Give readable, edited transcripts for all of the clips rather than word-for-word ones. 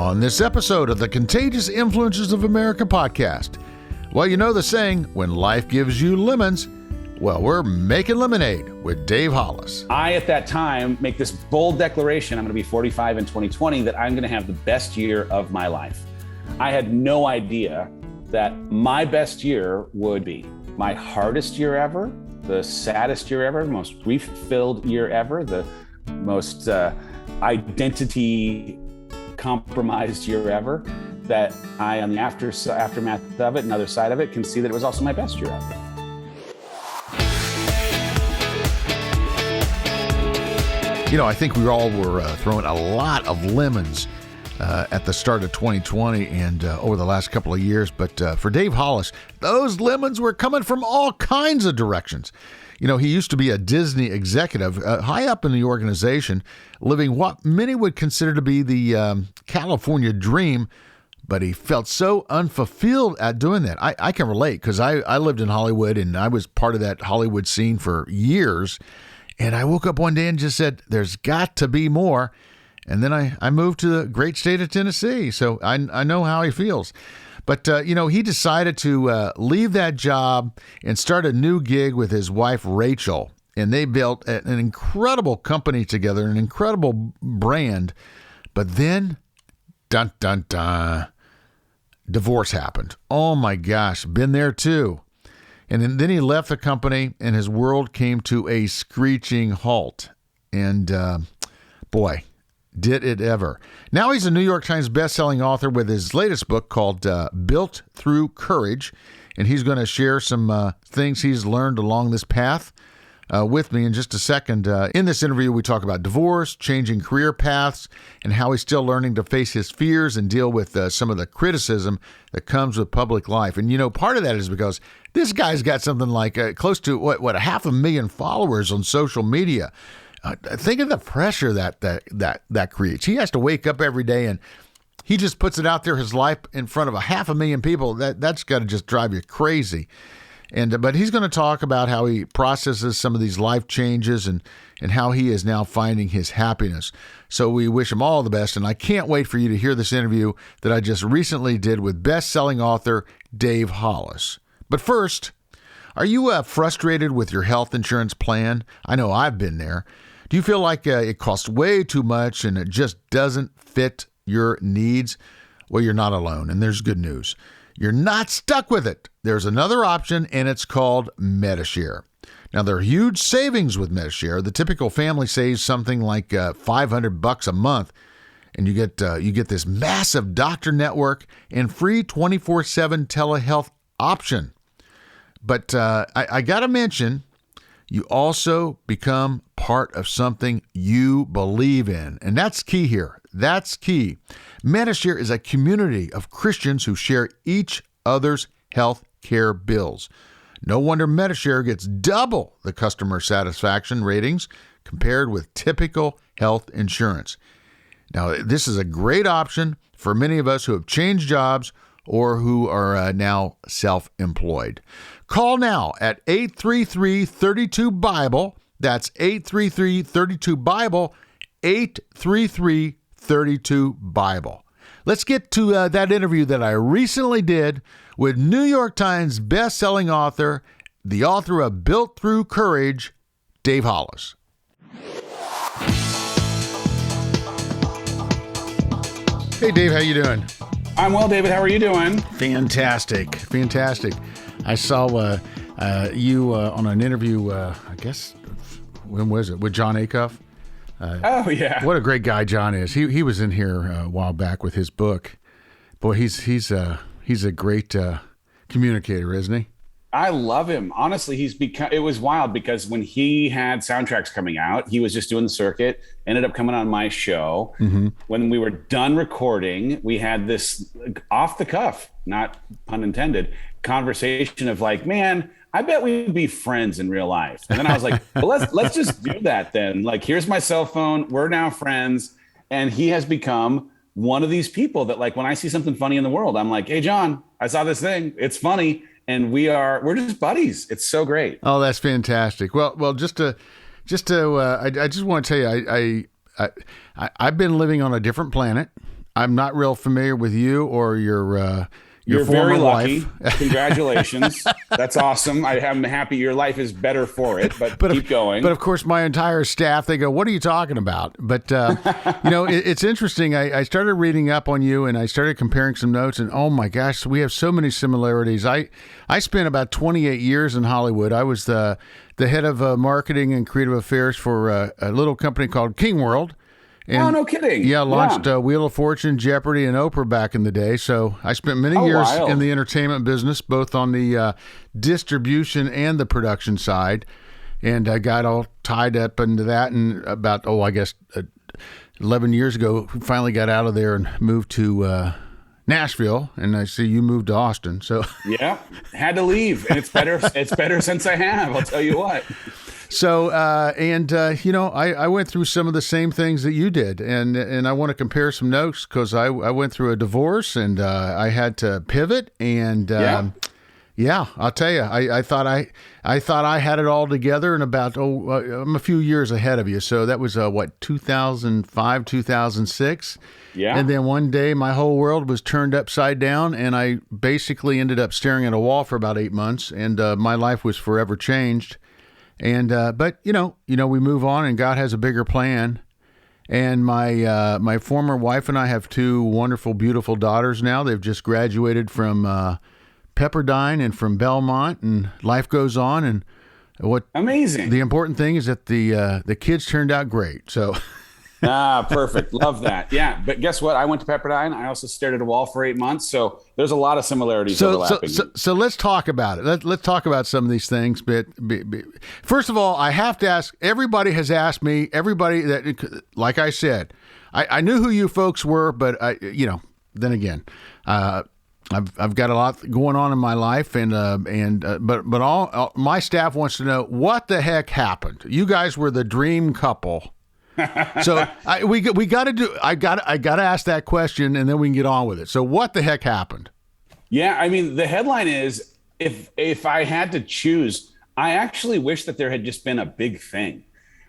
On this episode of the Contagious Influences of America podcast, well, you know the saying, when life gives you lemons, well, we're making lemonade with Dave Hollis. I, at that time, make this bold declaration, I'm going to be 45 in 2020, that I'm going to have the best year of my life. I had no idea that my best year would be my hardest year ever, the saddest year ever, most grief-filled year ever, the most identity compromised year ever, that I, on the aftermath of it and other side of it, can see that it was also my best year ever. You know, I think we all were throwing a lot of lemons at the start of 2020 and over the last couple of years. But for Dave Hollis, those lemons were coming from all kinds of directions. You know, he used to be a Disney executive, high up in the organization, living what many would consider to be the California dream, but he felt so unfulfilled at doing that. I can relate because I lived in Hollywood and I was part of that Hollywood scene for years. And I woke up one day and just said, there's got to be more. And then I moved to the great state of Tennessee. So I know how he feels. But, you know, he decided to leave that job and start a new gig with his wife, Rachel. And they built an incredible company together, an incredible brand. But then, dun, dun, dun, divorce happened. Oh, my gosh. Been there, too. And then he left the company, and his world came to a screeching halt. And, boy, did it ever. Now he's a New York Times bestselling author with his latest book called Built Through Courage. And he's going to share some things he's learned along this path with me in just a second. In this interview, we talk about divorce, changing career paths, and how he's still learning to face his fears and deal with some of the criticism that comes with public life. And, you know, part of that is because this guy's got something like close to, what 500,000 followers on social media. Think of the pressure that creates. He has to wake up every day and he just puts it out there, his life in front of 500,000 people. That's got to just drive you crazy. But he's going to talk about how he processes some of these life changes and how he is now finding his happiness. So we wish him all the best. And I can't wait for you to hear this interview that I just recently did with best-selling author Dave Hollis. But first, are you frustrated with your health insurance plan? I know I've been there. Do you feel like it costs way too much and it just doesn't fit your needs? Well, you're not alone, and there's good news. You're not stuck with it. There's another option, and it's called MediShare. Now, there are huge savings with MediShare. The typical family saves something like $500 a month, and you get this massive doctor network and free 24/7 telehealth option. But I got to mention, you also become part of something you believe in. And that's key here. That's key. MediShare is a community of Christians who share each other's health care bills. No wonder MediShare gets double the customer satisfaction ratings compared with typical health insurance. Now, this is a great option for many of us who have changed jobs or who are now self-employed. Call now at 833-32-BIBLE. That's 833-32-BIBLE, 833-32-BIBLE. Let's get to that interview that I recently did with New York Times best-selling author, the author of Built Through Courage, Dave Hollis. Hey, Dave, how you doing? I'm well, David. How are you doing? Fantastic. I saw you on an interview, I guess, when was it, with John Acuff? Oh, yeah. What a great guy John is. He was in here a while back with his book. Boy, he's a great communicator, isn't he? I love him. Honestly, it was wild because when he had soundtracks coming out, he was just doing the circuit, ended up coming on my show. Mm-hmm. When we were done recording, we had this off the cuff, not pun intended, conversation of like, man, I bet we'd be friends in real life. And then I was like, well, let's just do that then. Like, here's my cell phone. We're now friends. And he has become one of these people that, like, when I see something funny in the world, I'm like, hey, John, I saw this thing. It's funny. And we're just buddies. It's so great. Oh, that's fantastic. Well, I just want to tell you, I've been living on a different planet. I'm not real familiar with you or your former very lucky. wife. Congratulations. That's awesome. I'm happy your life is better for it, but keep going. But of course, my entire staff, they go, "What are you talking about?" But, it's interesting. I started reading up on you and I started comparing some notes, and oh my gosh, we have so many similarities. I spent about 28 years in Hollywood. I was the head of marketing and creative affairs for a little company called King World. And, no kidding. Yeah, launched Wheel of Fortune, Jeopardy, and Oprah back in the day. So I spent many years in the entertainment business, both on the distribution and the production side. And I got all tied up into that. And about, 11 years ago, finally got out of there and moved to Nashville. And I see you moved to Austin. So yeah, had to leave. And it's better. It's better since I have, I'll tell you what. So, I went through some of the same things that you did, and I want to compare some notes because I went through a divorce and I had to pivot, and I'll tell you, I thought I had it all together in about I'm a few years ahead of you. So that was 2005, 2006. Yeah. And then one day my whole world was turned upside down, and I basically ended up staring at a wall for about 8 months, and my life was forever changed. And but we move on, and God has a bigger plan. And my former wife and I have 2 wonderful, beautiful daughters now. They've just graduated from Pepperdine and from Belmont, and life goes on. And what amazing! The important thing is that the kids turned out great. So. Perfect. Love that. Yeah. But guess what? I went to Pepperdine. I also stared at a wall for 8 months. So there's a lot of similarities overlapping. So let's talk about it. Let's talk about some of these things. But first of all, I have to ask, everybody has asked me, like I said, I knew who you folks were, but then again, I've got a lot going on in my life, but all my staff wants to know what the heck happened. You guys were the dream couple. So we got to do. I got to ask that question, and then we can get on with it. So what the heck happened? Yeah, I mean, the headline is if I had to choose, I actually wish that there had just been a big thing,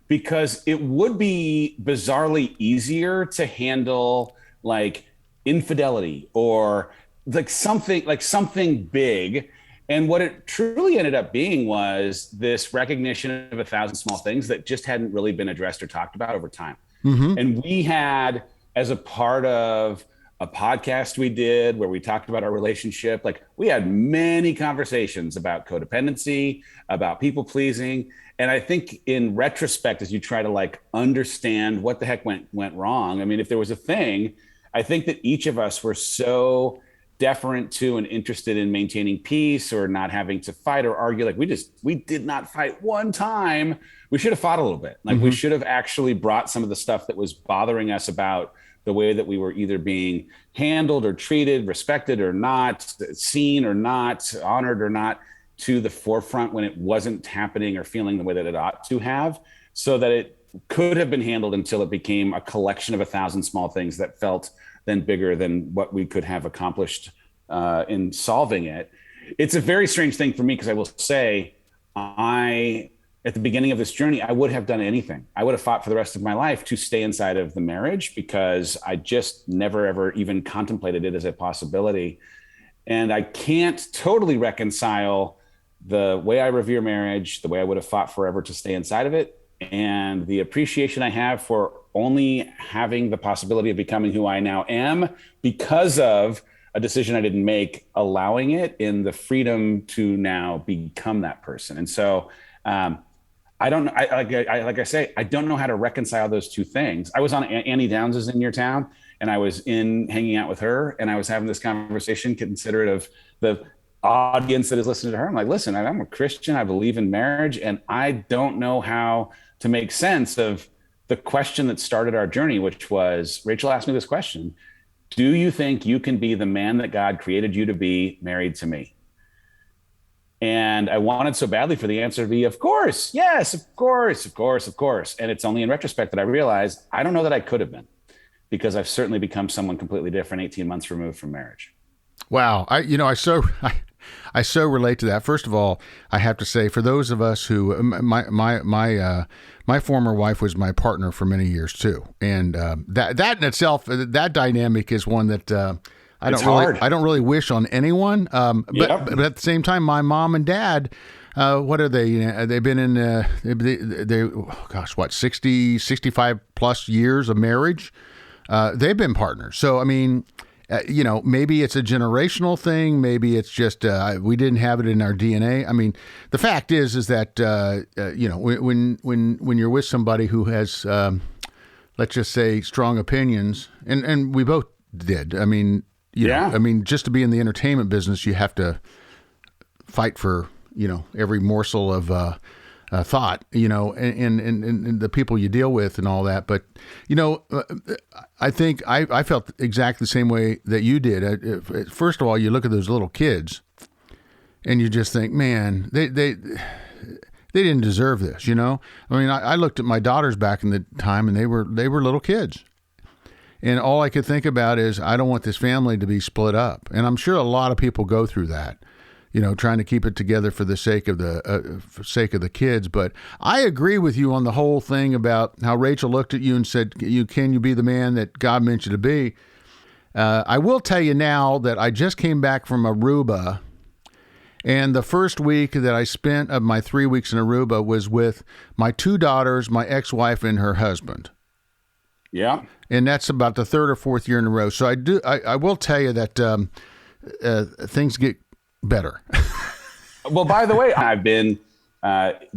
because it would be bizarrely easier to handle like infidelity or like something big. And what it truly ended up being was this recognition of 1,000 small things that just hadn't really been addressed or talked about over time. Mm-hmm. And we had, as a part of a podcast we did where we talked about our relationship, like we had many conversations about codependency, about people pleasing. And I think in retrospect, as you try to like understand what the heck went wrong, I mean, if there was a thing, I think that each of us were so deferent to and interested in maintaining peace or not having to fight or argue. Like we did not fight one time. We should have fought a little bit. Like we should have actually brought some of the stuff that was bothering us about the way that we were either being handled or treated, respected or not, seen or not, honored or not, to the forefront when it wasn't happening or feeling the way that it ought to have, so that it could have been handled until it became a collection of 1,000 small things that felt then bigger than what we could have accomplished in solving it. It's a very strange thing for me, because I will say, at the beginning of this journey, I would have done anything. I would have fought for the rest of my life to stay inside of the marriage, because I just never, ever even contemplated it as a possibility. And I can't totally reconcile the way I revere marriage, the way I would have fought forever to stay inside of it, and the appreciation I have for only having the possibility of becoming who I now am because of a decision I didn't make, allowing it in the freedom to now become that person. And so I don't know. Like I say, I don't know how to reconcile those two things. I was on Annie Downs' In Your Town, and I was hanging out with her, and I was having this conversation considerate of the audience that is listening to her. I'm like, listen, I'm a Christian. I believe in marriage, and I don't know how to make sense of the question that started our journey, which was, Rachel asked me this question: do you think you can be the man that God created you to be married to me? And I wanted so badly for the answer to be, of course, yes, of course, of course, of course. And it's only in retrospect that I realized I don't know that I could have been, because I've certainly become someone completely different 18 months removed from marriage. Wow. I so relate to that. First of all, I have to say, for those of us who my former wife was my partner for many years too, and that in itself, that dynamic is one that I don't really wish on anyone. But at the same time, my mom and dad, what are they? They've been in what 60, 65 plus years of marriage. They've been partners. So I mean, maybe it's a generational thing. Maybe it's just we didn't have it in our DNA. I mean, the fact is that when you're with somebody who has, let's just say, strong opinions, and we both did. I mean, I mean, just to be in the entertainment business, you have to fight for every morsel of thought, and the people you deal with and all that. But, I think I felt exactly the same way that you did. First of all, you look at those little kids and you just think, man, they didn't deserve this, I mean, I looked at my daughters back in the time and they were little kids. And all I could think about is, I don't want this family to be split up. And I'm sure a lot of people go through that. Trying to keep it together for the sake of the kids. But I agree with you on the whole thing about how Rachel looked at you and said, can you be the man that God meant you to be? I will tell you now that I just came back from Aruba, and the first week that I spent of my 3 weeks in Aruba was with my two daughters, my ex-wife, and her husband. Yeah. And that's about the third or fourth year in a row. So I will tell you that things get better. Well, by the way, I've been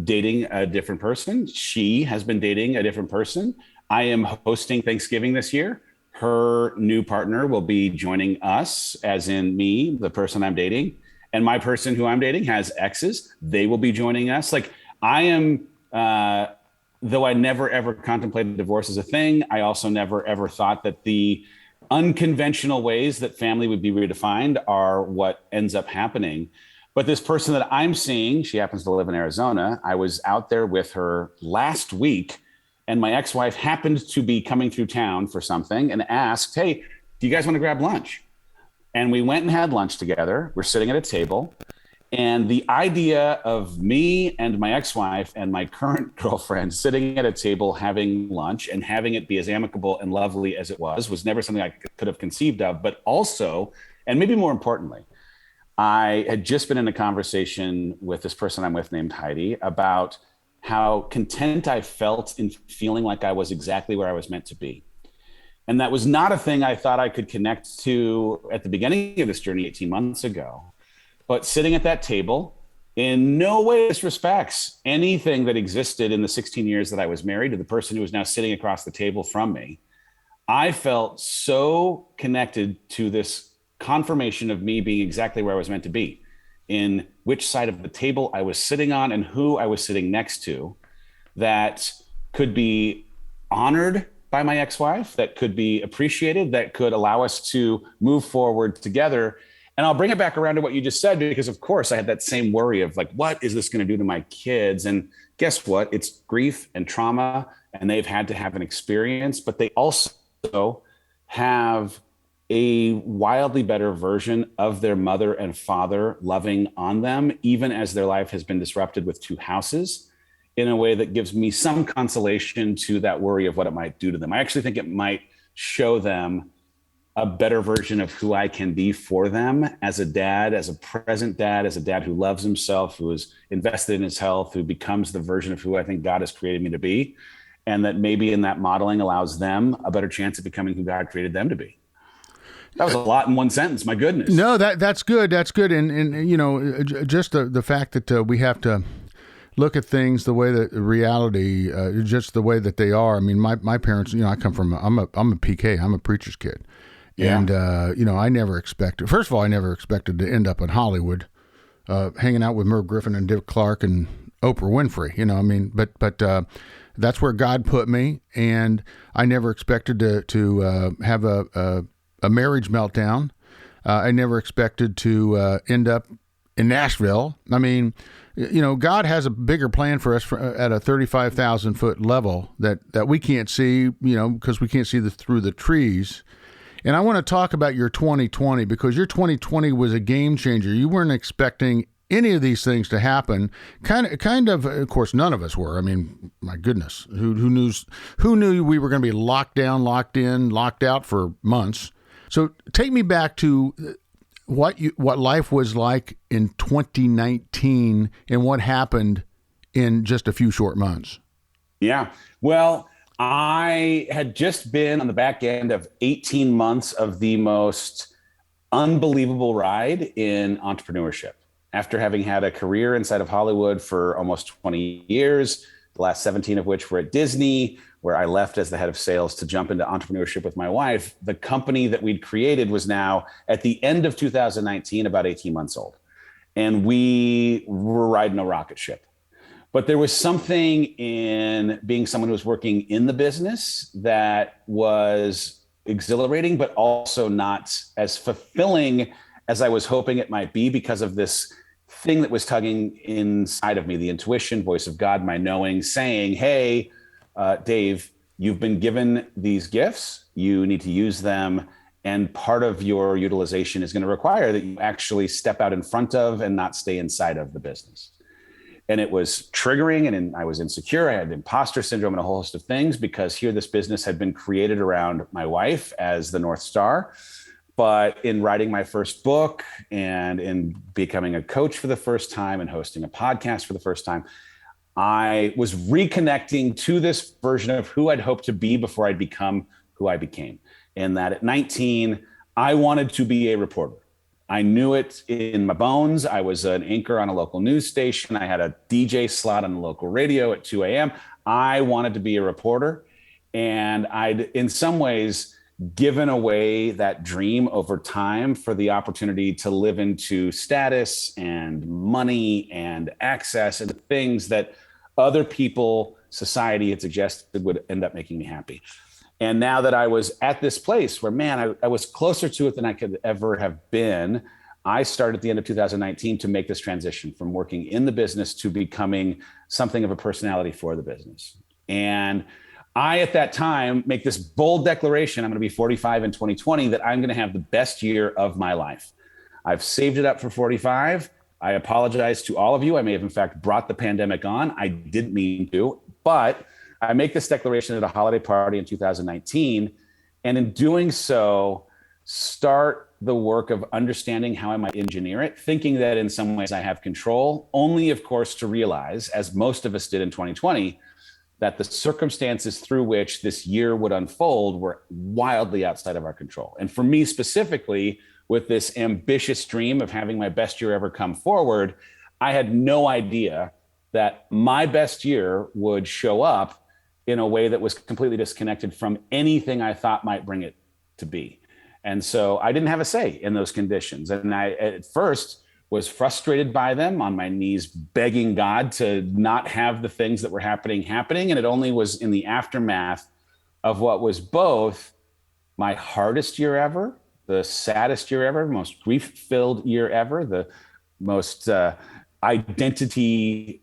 dating a different person. She has been dating a different person. I am hosting Thanksgiving this year. Her new partner will be joining us, as in me, the person I'm dating. And my person who I'm dating has exes. They will be joining us. Like, I am, though I never, ever contemplated divorce as a thing, I also never, ever thought that the unconventional ways that family would be redefined are what ends up happening. But this person that I'm seeing, she happens to live in Arizona. I was out there with her last week, and my ex-wife happened to be coming through town for something and asked, hey, do you guys want to grab lunch? And we went and had lunch together. We're sitting at a table. And the idea of me and my ex-wife and my current girlfriend sitting at a table having lunch and having it be as amicable and lovely as it was never something I could have conceived of. But also, and maybe more importantly, I had just been in a conversation with this person I'm with named Heidi about how content I felt in feeling like I was exactly where I was meant to be. And that was not a thing I thought I could connect to at the beginning of this journey 18 months ago. But sitting at that table in no way disrespects anything that existed in the 16 years that I was married to the person who was now sitting across the table from me. I felt so connected to this confirmation of me being exactly where I was meant to be, in which side of the table I was sitting on and who I was sitting next to, that could be honored by my ex-wife, that could be appreciated, that could allow us to move forward together. And I'll bring it back around to what you just said, because of course I had that same worry of like, what is this going to do to my kids? And guess what? It's grief and trauma, and they've had to have an experience, but they also have a wildly better version of their mother and father loving on them, even as their life has been disrupted with two houses, in a way that gives me some consolation to that worry of what it might do to them. I actually think it might show them a better version of who I can be for them as a dad, as a present dad, as a dad who loves himself, who is invested in his health, who becomes the version of who I think God has created me to be. And that maybe in that modeling allows them a better chance of becoming who God created them to be. That was a lot in one sentence. My goodness. No, that's good. That's good. And just the fact that we have to look at things the way that reality, just the way that they are. I mean, my parents, I come from, I'm a PK, I'm a preacher's kid. Yeah. And, I never expected, first of all, I never expected to end up in Hollywood, hanging out with Merv Griffin and Dick Clark and Oprah Winfrey, but that's where God put me. And I never expected to have a marriage meltdown. I never expected to end up in Nashville. I mean, God has a bigger plan for us at a 35,000 foot level that we can't see, because we can't see through the trees. And I want to talk about your 2020 because your 2020 was a game changer. You weren't expecting any of these things to happen. Of course, none of us were. I mean, my goodness, who knew we were going to be locked down, locked in, locked out for months? So take me back to what life was like in 2019 and what happened in just a few short months. Yeah. Well, I had just been on the back end of 18 months of the most unbelievable ride in entrepreneurship. After having had a career inside of Hollywood for almost 20 years, the last 17 of which were at Disney, where I left as the head of sales to jump into entrepreneurship with my wife, the company that we'd created was now at the end of 2019, about 18 months old. And we were riding a rocket ship. But there was something in being someone who was working in the business that was exhilarating, but also not as fulfilling as I was hoping it might be because of this thing that was tugging inside of me, the intuition, voice of God, my knowing, saying, hey, Dave, you've been given these gifts. You need to use them. And part of your utilization is going to require that you actually step out in front of and not stay inside of the business. And it was triggering, and I was insecure. I had imposter syndrome and a whole host of things because here this business had been created around my wife as the North Star. But in writing my first book and in becoming a coach for the first time and hosting a podcast for the first time, I was reconnecting to this version of who I'd hoped to be before I'd become who I became. And that at 19, I wanted to be a reporter. I knew it in my bones. I was an anchor on a local news station. I had a DJ slot on the local radio at 2 a.m. I wanted to be a reporter. And I'd, in some ways, given away that dream over time for the opportunity to live into status and money and access and things that other people, society had suggested would end up making me happy. And now that I was at this place where, man, I was closer to it than I could ever have been, I started at the end of 2019 to make this transition from working in the business to becoming something of a personality for the business. And I, at that time, make this bold declaration, I'm going to be 45 in 2020, that I'm going to have the best year of my life. I've saved it up for 45. I apologize to all of you. I may have, in fact, brought the pandemic on. I didn't mean to, but I make this declaration at a holiday party in 2019. And in doing so, start the work of understanding how I might engineer it, thinking that in some ways I have control, only, of course, to realize, as most of us did in 2020, that the circumstances through which this year would unfold were wildly outside of our control. And for me specifically, with this ambitious dream of having my best year ever come forward, I had no idea that my best year would show up in a way that was completely disconnected from anything I thought might bring it to be. And so I didn't have a say in those conditions. And I, at first, was frustrated by them, on my knees begging God to not have the things that were happening. And it only was in the aftermath of what was both my hardest year ever, the saddest year ever, most grief-filled year ever, the most identity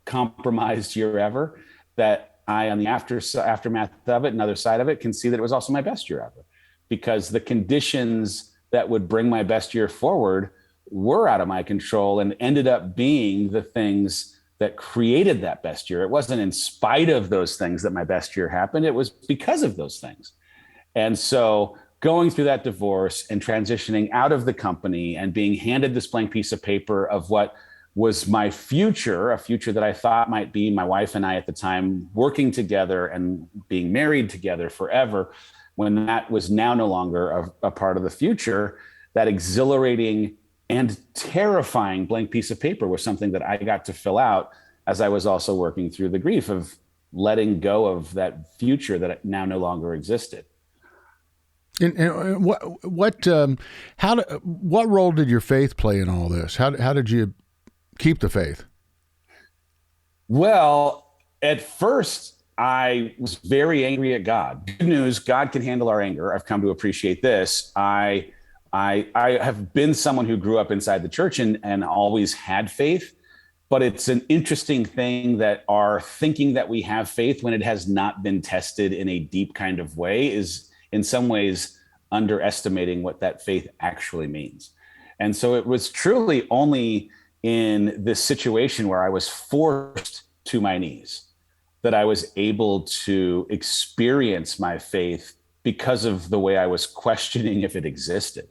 compromised year ever, that I, on the aftermath of it, another side of it, can see that it was also my best year ever, because the conditions that would bring my best year forward were out of my control and ended up being the things that created that best year. It wasn't in spite of those things that my best year happened. It was because of those things. And so going through that divorce and transitioning out of the company and being handed this blank piece of paper of what was my future, a future that I thought might be my wife and I at the time working together and being married together forever, when that was now no longer a part of the future, that exhilarating and terrifying blank piece of paper was something that I got to fill out as I was also working through the grief of letting go of that future that now no longer existed. And what role did your faith play in all this? How did you keep the faith? Well, at first, I was very angry at God. Good news, God can handle our anger. I've come to appreciate this. I have been someone who grew up inside the church and always had faith, but it's an interesting thing that our thinking that we have faith when it has not been tested in a deep kind of way is in some ways underestimating what that faith actually means. And so it was truly only in this situation where I was forced to my knees that I was able to experience my faith because of the way I was questioning if it existed.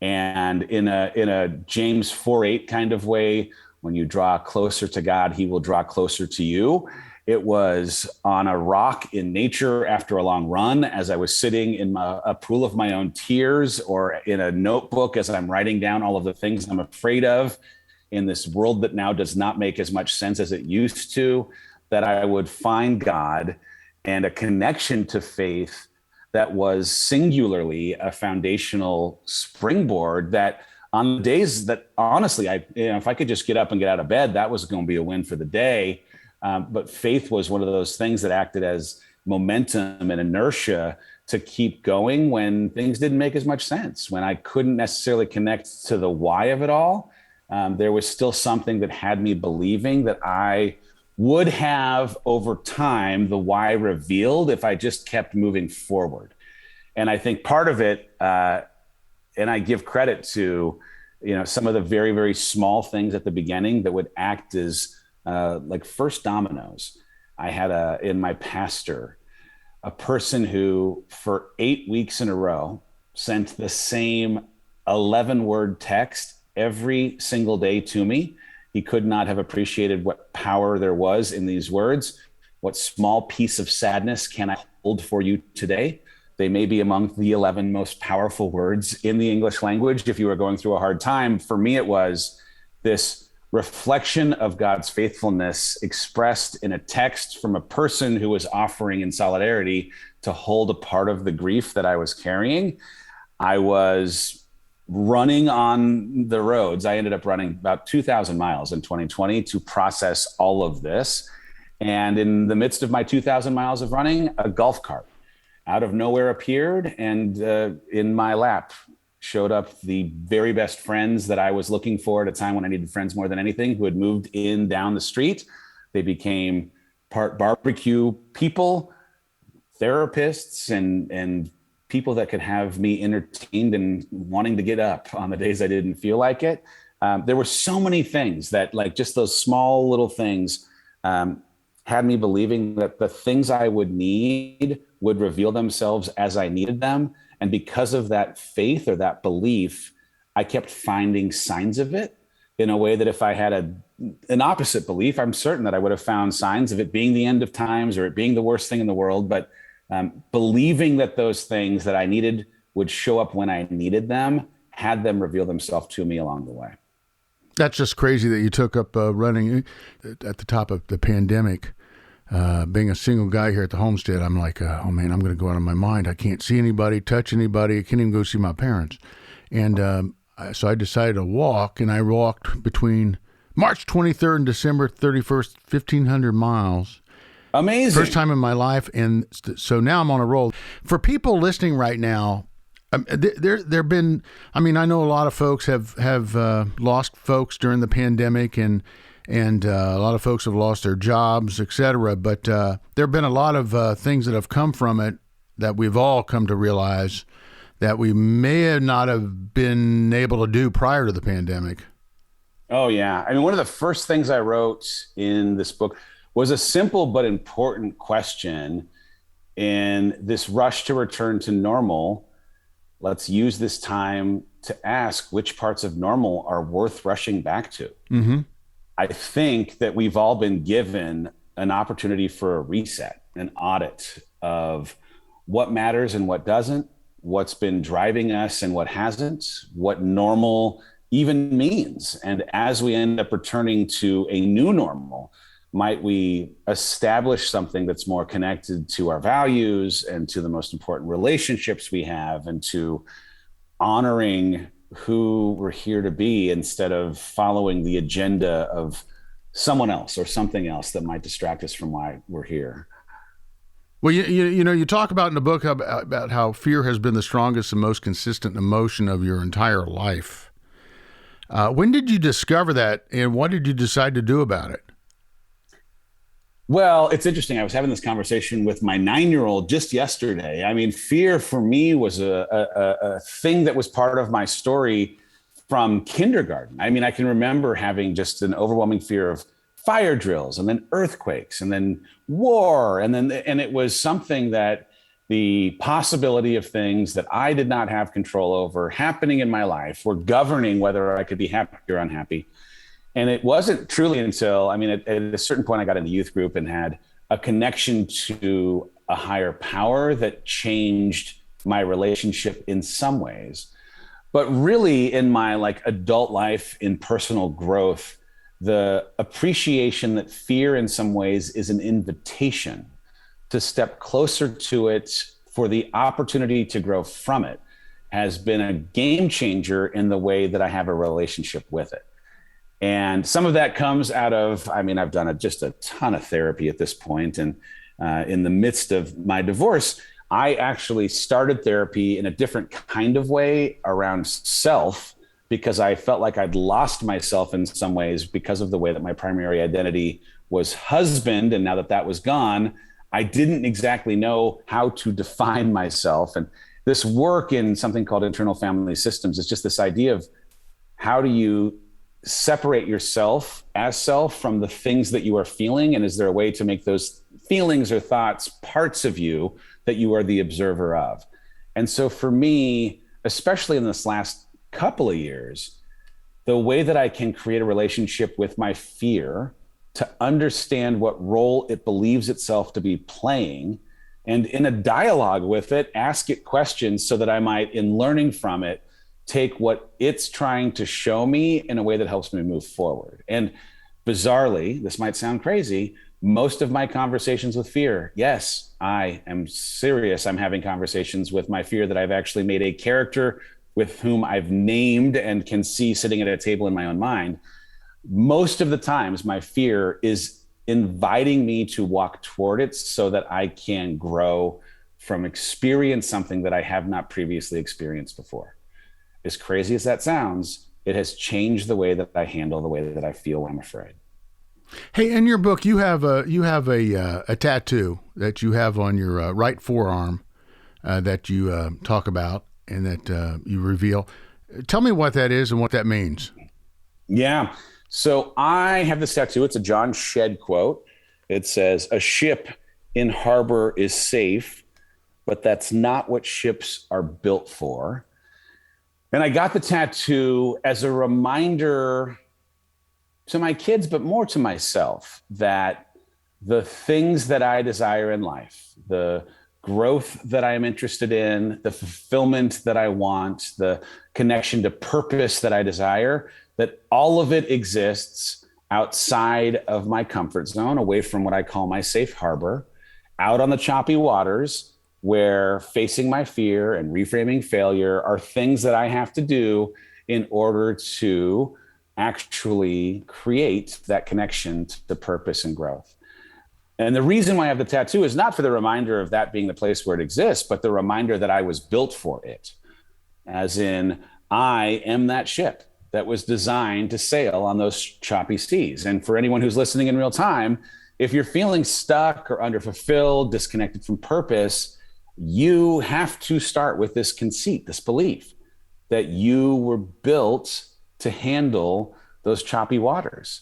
And in a James 4:8 kind of way, when you draw closer to God, he will draw closer to you. It was on a rock in nature after a long run, as I was sitting in a pool of my own tears, or in a notebook as I'm writing down all of the things I'm afraid of in this world that now does not make as much sense as it used to, that I would find God and a connection to faith that was singularly a foundational springboard that on the days that honestly, if I could just get up and get out of bed, that was going to be a win for the day. But faith was one of those things that acted as momentum and inertia to keep going when things didn't make as much sense, when I couldn't necessarily connect to the why of it all. There was still something that had me believing that I would have over time the why revealed if I just kept moving forward. And I think part of it, and I give credit to, some of the very, very small things at the beginning that would act as like first dominoes. I had in my pastor, a person who for 8 weeks in a row sent the same 11-word text every single day to me. He could not have appreciated what power there was in these words. What small piece of sadness can I hold for you today? They may be among the 11 most powerful words in the English language if you were going through a hard time. For me, it was this reflection of God's faithfulness expressed in a text from a person who was offering in solidarity to hold a part of the grief that I was carrying. I was running on the roads. I ended up running about 2,000 miles in 2020 to process all of this. And in the midst of my 2,000 miles of running, a golf cart out of nowhere appeared, and in my lap showed up the very best friends that I was looking for at a time when I needed friends more than anything, who had moved in down the street. They became part barbecue people, therapists, and people that could have me entertained and wanting to get up on the days I didn't feel like it. There were so many things that, like, just those small little things had me believing that the things I would need would reveal themselves as I needed them. And because of that faith or that belief, I kept finding signs of it in a way that if I had an opposite belief, I'm certain that I would have found signs of it being the end of times or it being the worst thing in the world. But believing that those things that I needed would show up when I needed them, had them reveal themselves to me along the way. That's just crazy that you took up running at the top of the pandemic. Being a single guy here at the homestead, I'm like, oh man, I'm going to go out of my mind. I can't see anybody, touch anybody. I can't even go see my parents. And so I decided to walk, and I walked between March 23rd and December 31st, 1,500 miles. Amazing. First time in my life. And so now I'm on a roll. For people listening right now, there've been, I mean, I know a lot of folks have lost folks during the pandemic, and a lot of folks have lost their jobs, et cetera. But there have been a lot of things that have come from it that we've all come to realize that we may not have been able to do prior to the pandemic. Oh, yeah. I mean, one of the first things I wrote in this book was a simple but important question. In this rush to return to normal, let's use this time to ask which parts of normal are worth rushing back to. Mm-hmm. I think that we've all been given an opportunity for a reset, an audit of what matters and what doesn't, what's been driving us and what hasn't, what normal even means. And as we end up returning to a new normal, might we establish something that's more connected to our values and to the most important relationships we have, and to honoring who we're here to be instead of following the agenda of someone else or something else that might distract us from why we're here. Well, you talk about in the book about how fear has been the strongest and most consistent emotion of your entire life. When did you discover that, and what did you decide to do about it? Well, it's interesting. I was having this conversation with my 9-year-old just yesterday. I mean, fear for me was a thing that was part of my story from kindergarten. I mean, I can remember having just an overwhelming fear of fire drills and then earthquakes and then war. And it was something that the possibility of things that I did not have control over happening in my life were governing whether I could be happy or unhappy. And it wasn't truly until, I mean, at a certain point, I got into youth group and had a connection to a higher power that changed my relationship in some ways. But really, in my like adult life, in personal growth, the appreciation that fear in some ways is an invitation to step closer to it for the opportunity to grow from it has been a game changer in the way that I have a relationship with it. And some of that comes out of, I mean, I've done just a ton of therapy at this point. And in the midst of my divorce, I actually started therapy in a different kind of way around self, because I felt like I'd lost myself in some ways because of the way that my primary identity was husband. And now that that was gone, I didn't exactly know how to define myself. And this work in something called internal family systems is just this idea of how do you separate yourself as self from the things that you are feeling? And is there a way to make those feelings or thoughts parts of you that you are the observer of? And so for me, especially in this last couple of years, the way that I can create a relationship with my fear to understand what role it believes itself to be playing, and in a dialogue with it, ask it questions so that I might, in learning from it, take what it's trying to show me in a way that helps me move forward. And bizarrely, this might sound crazy, most of my conversations with fear, yes, I am serious. I'm having conversations with my fear that I've actually made a character with whom I've named and can see sitting at a table in my own mind. Most of the times, my fear is inviting me to walk toward it so that I can grow from experience something that I have not previously experienced before. As crazy as that sounds, it has changed the way that I handle the way that I feel when I'm afraid. Hey, in your book, you have a tattoo that you have on your right forearm that you talk about and that you reveal. Tell me what that is and what that means. Yeah. So I have this tattoo. It's a John Shedd quote. It says, "A ship in harbor is safe, but that's not what ships are built for." And I got the tattoo as a reminder to my kids, but more to myself, that the things that I desire in life, the growth that I am interested in, the fulfillment that I want, the connection to purpose that I desire, that all of it exists outside of my comfort zone, away from what I call my safe harbor, out on the choppy waters, where facing my fear and reframing failure are things that I have to do in order to actually create that connection to purpose and growth. And the reason why I have the tattoo is not for the reminder of that being the place where it exists, but the reminder that I was built for it. As in, I am that ship that was designed to sail on those choppy seas. And for anyone who's listening in real time, if you're feeling stuck or underfulfilled, disconnected from purpose, you have to start with this conceit, this belief that you were built to handle those choppy waters.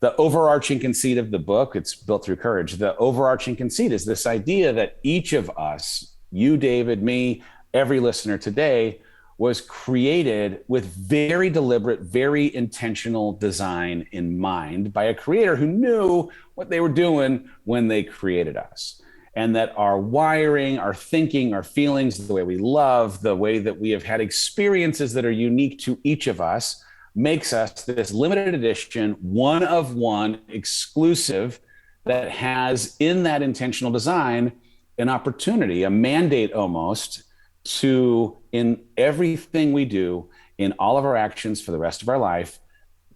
The overarching conceit of the book, it's built through courage. The overarching conceit is this idea that each of us, you, David, me, every listener today, was created with very deliberate, very intentional design in mind by a creator who knew what they were doing when they created us. And that our wiring, our thinking, our feelings, the way we love, the way that we have had experiences that are unique to each of us makes us this limited edition, one of one, exclusive, that has in that intentional design an opportunity, a mandate almost, to, in everything we do, in all of our actions for the rest of our life,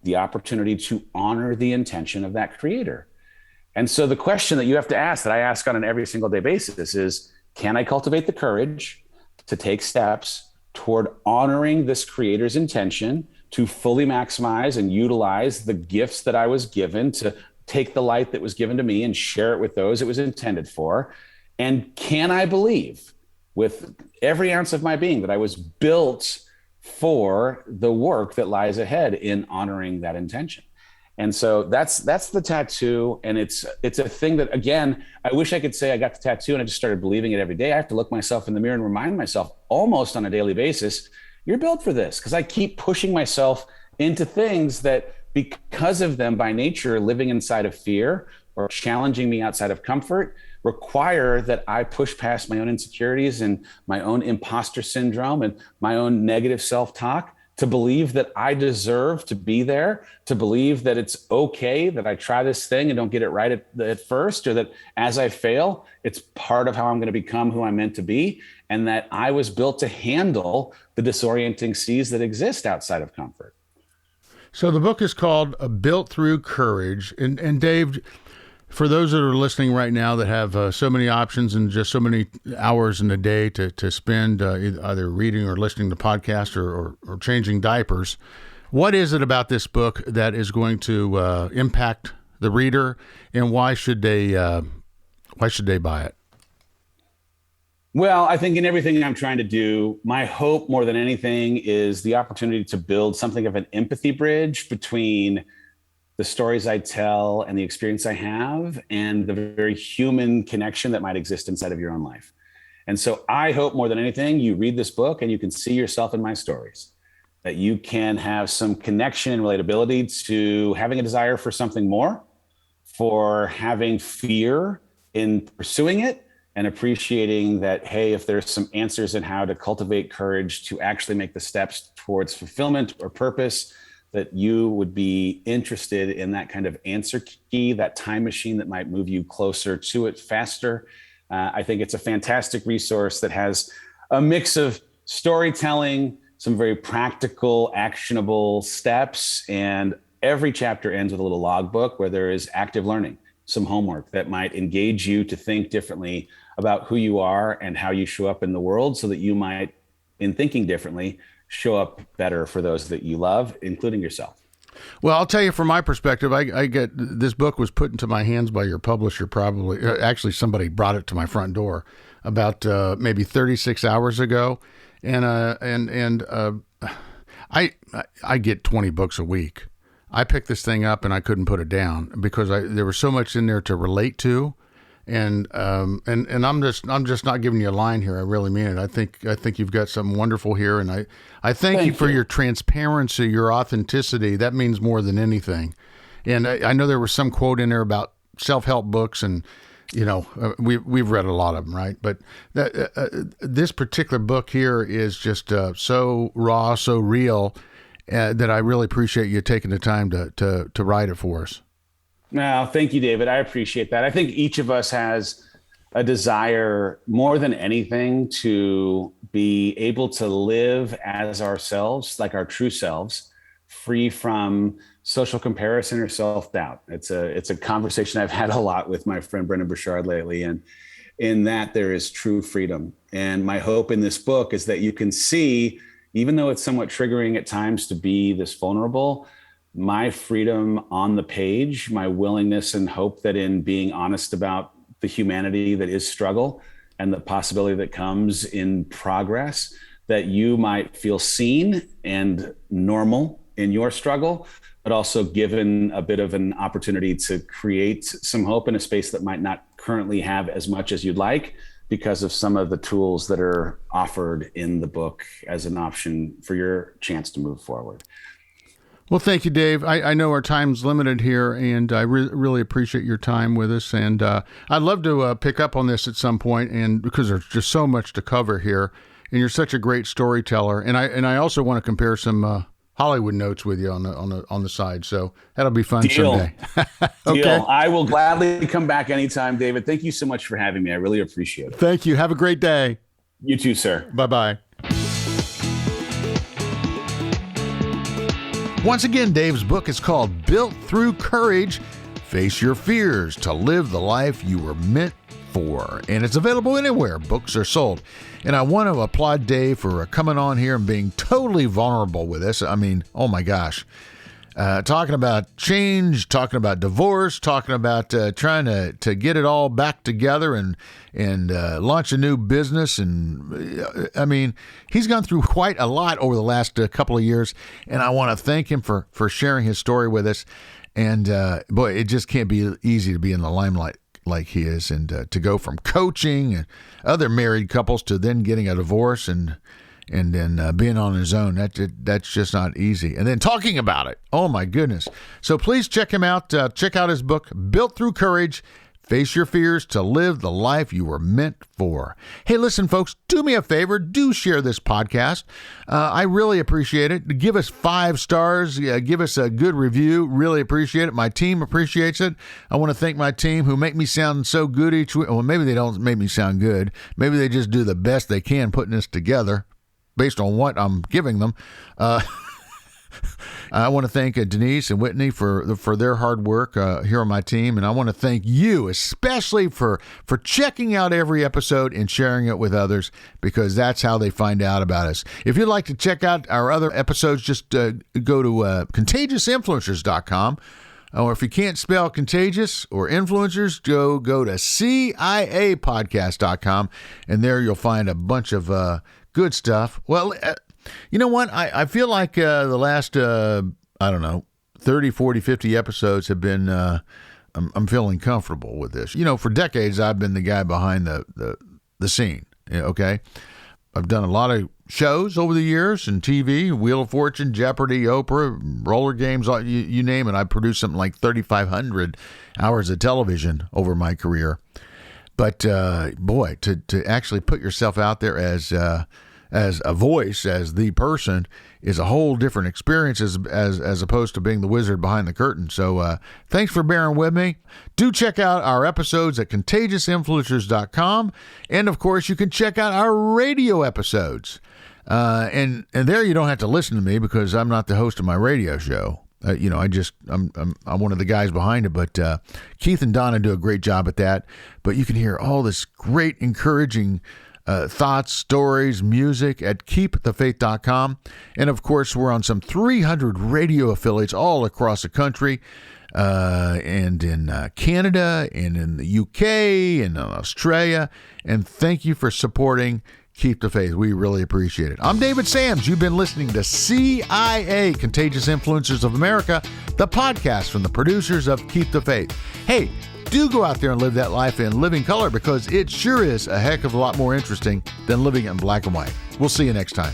the opportunity to honor the intention of that creator. And so the question that you have to ask, that I ask on an every single day basis, is, can I cultivate the courage to take steps toward honoring this creator's intention to fully maximize and utilize the gifts that I was given to take the light that was given to me and share it with those it was intended for? And can I believe with every ounce of my being that I was built for the work that lies ahead in honoring that intention? And so that's the tattoo. And it's a thing that, again, I wish I could say I got the tattoo and I just started believing it every day. I have to look myself in the mirror and remind myself almost on a daily basis, you're built for this. Because I keep pushing myself into things that, because of them by nature, living inside of fear or challenging me outside of comfort, require that I push past my own insecurities and my own imposter syndrome and my own negative self-talk to believe that I deserve to be there, to believe that it's okay that I try this thing and don't get it right at first, or that as I fail, it's part of how I'm going to become who I'm meant to be, and that I was built to handle the disorienting seas that exist outside of comfort. So the book is called Built Through Courage. And Dave, for those that are listening right now that have so many options and just so many hours in a day to spend either reading or listening to podcasts or changing diapers, what is it about this book that is going to impact the reader, and why should they buy it? Well, I think in everything I'm trying to do, my hope more than anything is the opportunity to build something of an empathy bridge between the stories I tell and the experience I have and the very human connection that might exist inside of your own life. And so I hope more than anything, you read this book and you can see yourself in my stories, that you can have some connection and relatability to having a desire for something more, for having fear in pursuing it, and appreciating that, hey, if there's some answers in how to cultivate courage to actually make the steps towards fulfillment or purpose, that you would be interested in that kind of answer key, that time machine that might move you closer to it faster. I think it's a fantastic resource that has a mix of storytelling, some very practical, actionable steps, and every chapter ends with a little logbook where there is active learning, some homework that might engage you to think differently about who you are and how you show up in the world, so that you might, in thinking differently, show up better for those that you love, including yourself. Well, I'll tell you from my perspective, I get this book was put into my hands by your publisher. Probably, actually, somebody brought it to my front door about maybe 36 hours ago, and I get 20 books a week. I picked this thing up and I couldn't put it down because there was so much in there to relate to. And I'm just not giving you a line here. I really mean it. I think you've got something wonderful here, and I thank you for your transparency, your authenticity. That means more than anything. And I know there was some quote in there about self-help books, and we've read a lot of them, right? But this particular book here is just so raw, so real, that I really appreciate you taking the time to write it for us. No, thank you, David. I appreciate that. I think each of us has a desire more than anything to be able to live as ourselves, like our true selves, free from social comparison or self-doubt. It's a conversation I've had a lot with my friend Brendan Burchard lately, and in that there is true freedom. And my hope in this book is that you can see, even though it's somewhat triggering at times to be this vulnerable, my freedom on the page, my willingness and hope that in being honest about the humanity that is struggle and the possibility that comes in progress, that you might feel seen and normal in your struggle, but also given a bit of an opportunity to create some hope in a space that might not currently have as much as you'd like, because of some of the tools that are offered in the book as an option for your chance to move forward. Well, thank you, Dave. I know our time's limited here, and I really appreciate your time with us. And I'd love to pick up on this at some point, and because there's just so much to cover here, and you're such a great storyteller. And I also want to compare some Hollywood notes with you on the side. So that'll be fun someday. Okay. Deal. I will gladly come back anytime, David. Thank you so much for having me. I really appreciate it. Thank you. Have a great day. You too, sir. Bye-bye. Once again, Dave's book is called Built Through Courage. Face your fears to live the life you were meant for. And it's available anywhere books are sold. And I want to applaud Dave for coming on here and being totally vulnerable with us. I mean, oh my gosh. talking about change, talking about divorce, talking about trying to get it all back together and launch a new business. And I mean, he's gone through quite a lot over the last couple of years, and I want to thank him for sharing his story with us. And boy, it just can't be easy to be in the limelight like he is, and to go from coaching and other married couples to then getting a divorce and then being on his own. That's just not easy. And then talking about it. Oh, my goodness. So please check him out. Check out his book, Built Through Courage. Face your fears to live the life you were meant for. Hey, listen, folks, do me a favor. Do share this podcast. I really appreciate it. Give us 5 stars. Give us a good review. Really appreciate it. My team appreciates it. I want to thank my team who make me sound so good each week. Well, maybe they don't make me sound good. Maybe they just do the best they can putting this together based on what I'm giving them. I want to thank Denise and Whitney for their hard work here on my team. And I want to thank you especially for checking out every episode and sharing it with others, because that's how they find out about us. If you'd like to check out our other episodes, just go to contagiousinfluencers.com. Or if you can't spell contagious or influencers, go to ciapodcast.com. And there you'll find a bunch of good stuff. Well, you know what? I feel like the last, 30, 40, 50 episodes have been, I'm feeling comfortable with this. You know, for decades, I've been the guy behind the scene, okay? I've done a lot of shows over the years and TV, Wheel of Fortune, Jeopardy, Oprah, roller games, you name it. I produced something like 3,500 hours of television over my career. But, boy, to actually put yourself out there as a voice, as the person, is a whole different experience as opposed to being the wizard behind the curtain. So thanks for bearing with me. Do check out our episodes at contagiousInfluencers.com. And, of course, you can check out our radio episodes. And there you don't have to listen to me because I'm not the host of my radio show. I'm one of the guys behind it, but Keith and Donna do a great job at that. But you can hear all this great, encouraging thoughts, stories, music at KeepTheFaith.com. And, of course, we're on some 300 radio affiliates all across the country, and in Canada and in the UK and in Australia. And thank you for supporting Keep the Faith. We really appreciate it. I'm David Sams. You've been listening to CIA, Contagious Influencers of America, the podcast from the producers of Keep the Faith. Hey, do go out there and live that life in living color, because it sure is a heck of a lot more interesting than living it in black and white. We'll see you next time.